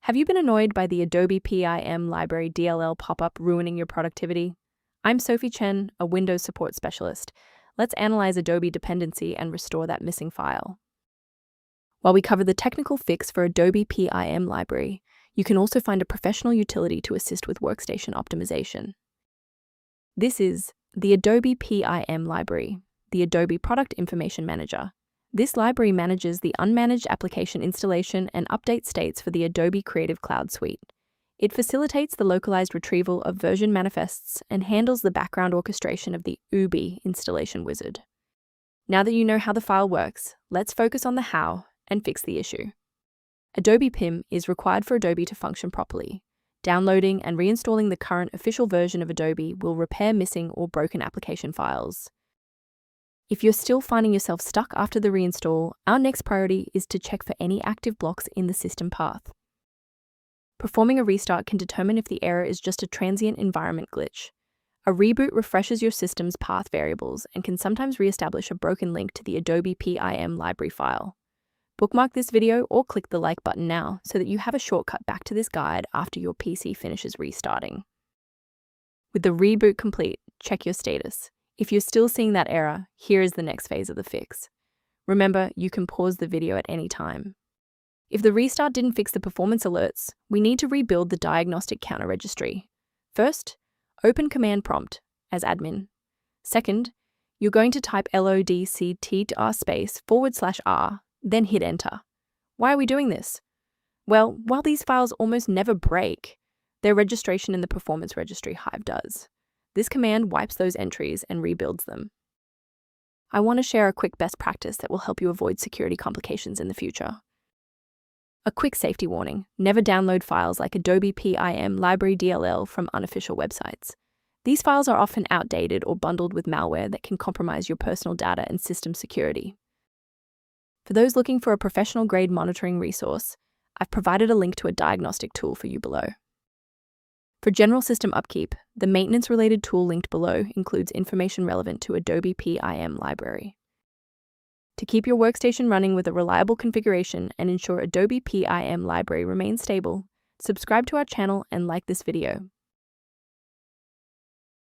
Have you been annoyed by the Adobe PIM Library DLL pop-up ruining your productivity? I'm Sophie Chen, a Windows support specialist. Let's analyze Adobe dependency and restore that missing file. While we cover the technical fix for Adobe PIM Library, you can also find a professional utility to assist with workstation optimization. This is the Adobe PIM Library, the Adobe Product Information Manager. This library manages the unmanaged application installation and update states for the Adobe Creative Cloud suite. It facilitates the localized retrieval of version manifests and handles the background orchestration of the OOBE installation wizard. Now that you know how the file works, let's focus on the how and fix the issue. Adobe PIM is required for Adobe to function properly. Downloading and reinstalling the current official version of Adobe will repair missing or broken application files. If you're still finding yourself stuck after the reinstall, our next priority is to check for any active blocks in the system path. Performing a restart can determine if the error is just a transient environment glitch. A reboot refreshes your system's path variables and can sometimes reestablish a broken link to the Adobe PIM library file. Bookmark this video or click the like button now so that you have a shortcut back to this guide after your PC finishes restarting. With the reboot complete, check your status. If you're still seeing that error, here is the next phase of the fix. Remember, you can pause the video at any time. If the restart didn't fix the performance alerts, we need to rebuild the diagnostic counter registry. First, open command prompt as admin. Second, you're going to type locktr/r, then hit enter. Why are we doing this? Well, while these files almost never break, their registration in the performance registry Hive does. This command wipes those entries and rebuilds them. I want to share a quick best practice that will help you avoid security complications in the future. A quick safety warning: never download files like Adobe PIM Library DLL from unofficial websites. These files are often outdated or bundled with malware that can compromise your personal data and system security. For those looking for a professional-grade monitoring resource, I've provided a link to a diagnostic tool for you below. For general system upkeep, the maintenance-related tool linked below includes information relevant to Adobe PIM Library. To keep your workstation running with a reliable configuration and ensure Adobe PIM Library remains stable, subscribe to our channel and like this video.